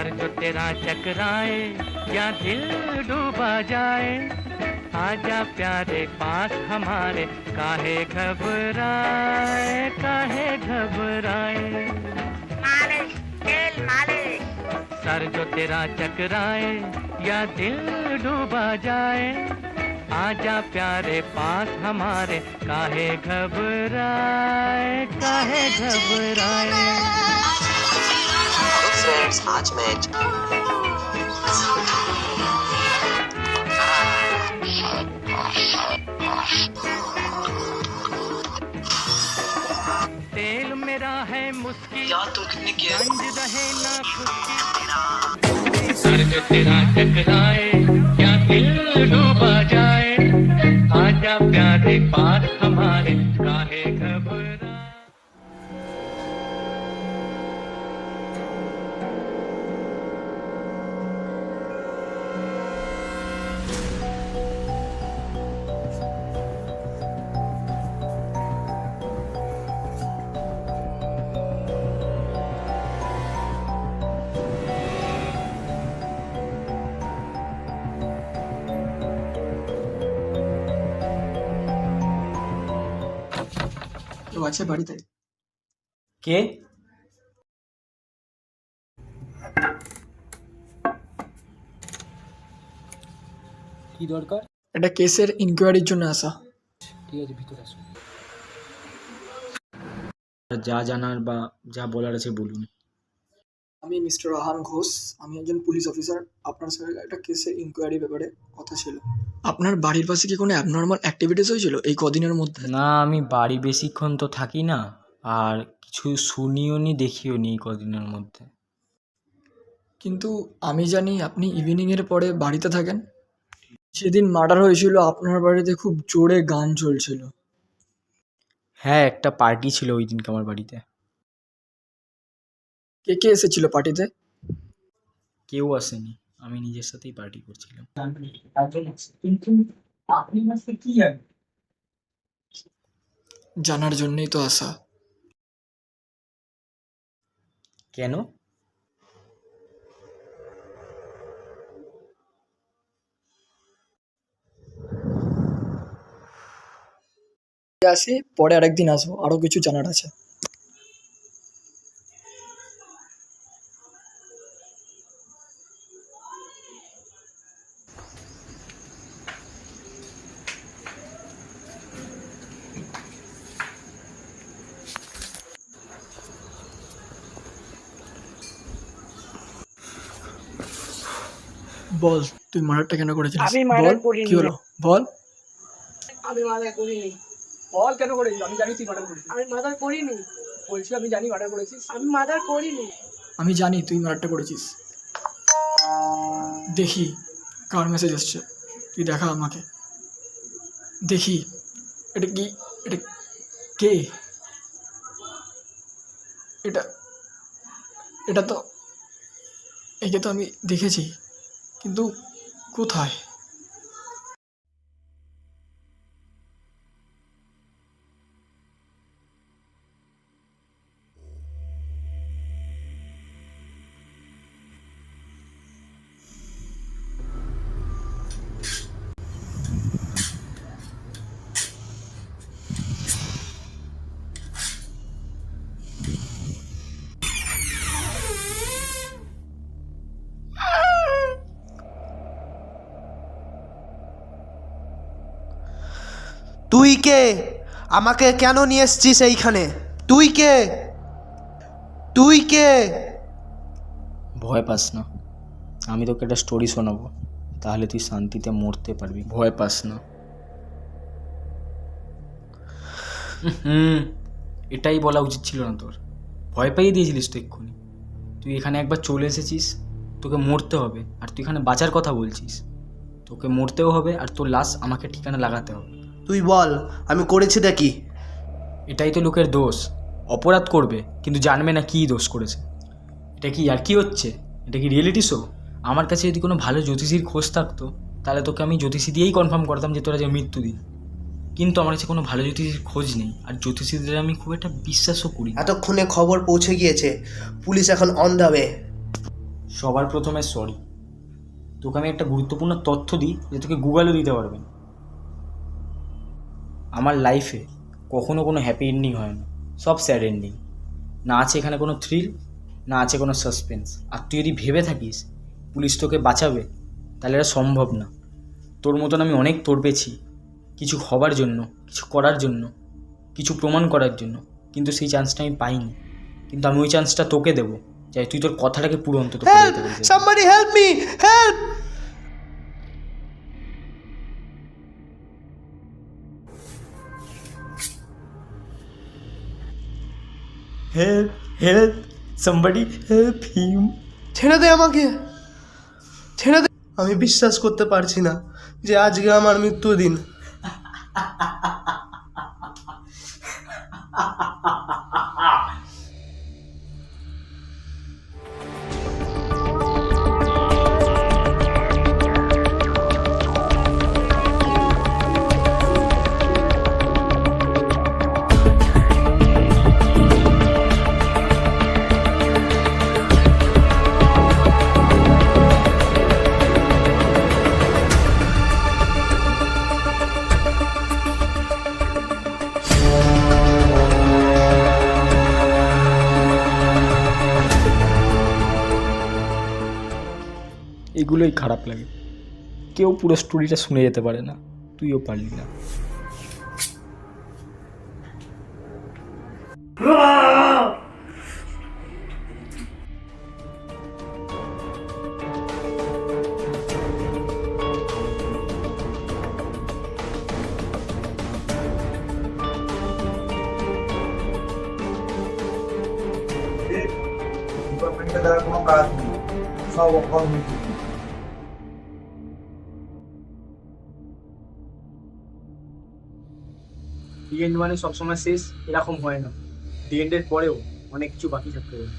Sir जो तेरा चकराए या दिल डूबा जाए, आजा प्यारे पास हमारे, काहे घबराए काहे घबराए। मालिश तेल मालिश। सर जो तेरा चकराए या दिल डूबा जाए, आजा प्यारे पास हमारे, काहे घबराए काहे घबराए। हेलो फ्रेंड्स, आज मैं तेल मेरा है मुस्की, यार तुम कितने केयर गंज रहे ना खुशी। सर जो तेरा टकराए या दिल डूबा जाए, आजा प्यारे पास हमारे, काहे घबराए। কেউ আছে বাড়িতে? কে? কি দরকার? একটা কেসের ইনকোয়ারির জন্য আসা। ঠিক আছে, ভিতরে আসুন। যা জানার বা যা বলার আছে বলুন। আমি মিস্টার রাহান ঘোষ, আমি একজন পুলিশ অফিসার। আপনার সঙ্গে একটা কেসের ইনকোয়ারি ব্যাপারে কথা ছিল। আপনার বাড়ির পাশে কি কোনো অ্যাবনর্মাল অ্যাক্টিভিটিস হয়েছিল এই কদিনের মধ্যে? না, আমি বাড়ি বেশিক্ষণ তো থাকি না, আর কিছু শুনিও নি দেখিও নি এই কদিনের মধ্যে। কিন্তু আমি জানি আপনি ইভিনিংয়ের পরে বাড়িতে থাকেন। সেদিন মার্ডার হয়েছিল, আপনার বাড়িতে খুব জোরে গান চলছিল। হ্যাঁ, একটা পার্টি ছিল ওই দিনকে আমার বাড়িতে। কে কে এসেছিল পার্টিতে? কেউ আসেনি, আমি নিজের সাথেই পার্টি করছিলাম। জানার জন্যই তো আসা। কেন? আসি, পরে আরেকদিন আসবো, আরো কিছু জানার আছে। বল, তুই মার্ডারটা কেন করেছিলিস? আমি murder বল, করিনি। কি হলো বল। আমি মার্ডার করিনি। বল কেন করেছিস? আমি জানি তুই মার্ডার করেছিস। আমি মার্ডার করিনি। বলছি আমি জানি মার্ডার করেছিস। আমি মার্ডার করিনি। আমি জানি তুই মার্ডারটা করেছিস। দেখি কার মেসেজ আসছে, তুই দেখা আমাকে। দেখি এটা কি, এটা কে? এটা এটা তো, একে তো আমি দেখেছি, কিন্তু কোথায়? তুই কে? আমাকে কেন নিয়ে এসছিস এইখানে? তুই কে? তুই কে? ভয় পাস না, আমি তোকে একটা স্টোরি শোনাবো, তাহলে তুই শান্তিতে মরতে পারবি। ভয় পাস না। এটাই বলা উচিত ছিল না তোর, ভয় পাইয়ে দিয়েছিলিস তো এক্ষুনি। তুই এখানে একবার চলে এসেছিস, তোকে মরতে হবে, আর তুই এখানে বাঁচার কথা বলছিস। তোকে মরতেও হবে, আর তোর লাশ আমাকে ঠিকানা লাগাতে হবে। তুই বল আমি করেছিটা কি? এটাই তো লোকের দোষ, অপরাধ করবে কিন্তু জানবে না কী দোষ করেছে। এটা কি আর কি হচ্ছে? এটা কি রিয়েলিটি শো? আমার কাছে যদি কোনো ভালো জ্যোতিষীর খোঁজ থাকতো, তাহলে তোকে আমি জ্যোতিষী দিয়েই কনফার্ম করতাম যে তোরা যে মৃত্যু দিন। কিন্তু আমার কাছে কোনো ভালো জ্যোতিষীর খোঁজ নেই, আর জ্যোতিষীদের আমি খুব একটা বিশ্বাসও করি না। এতক্ষণে খবর পৌঁছে গিয়েছে, পুলিশ এখন অন দ্য ওয়ে। সবার প্রথমে সরি। তোকে আমি একটা গুরুত্বপূর্ণ তথ্য দিই যে তোকে গুগলও দিতে পারবে না। আমার লাইফে কখনো কোনো হ্যাপি এন্ডিং হয় না, সব স্যাড এন্ডিং। না আছে এখানে কোনো থ্রিল, না আছে কোনো সাসপেন্স। আর তুই যদি ভেবে থাকিস পুলিশ তোকে বাঁচাবে, তাহলে এটা সম্ভব না। তোর মতন আমি অনেক তড়পেছি কিছু হবার জন্য, কিছু করার জন্য, কিছু প্রমাণ করার জন্য, কিন্তু সেই চান্সটা আমি পাইনি। কিন্তু আমি ওই চান্সটা তোকে দেবো, যাই তুই তোর কথাটাকে পুরো অন্তত করে হেল্প, দিতে পারিস। Somebody help me, help. Help help, somebody help him. ছেড়ে দে আমাকে, ছেড়ে দে। আমি বিশ্বাস করতে পারছি না যে আজকে আমার মৃত্যুদিন। এগুলোই খারাপ লাগে, কেউ পুরো স্টোরিটা শুনে যেতে পারে না, তুইও পারলি না। ডিপার্টমেন্টে দেওয়ার কোনো কাজ নেই, সব অকর্মী। দি এন্ড মানে সবসময় শেষ এরকম হয় না, দি এন্ডের পরেও অনেক কিছু বাকি থাকতে পারে।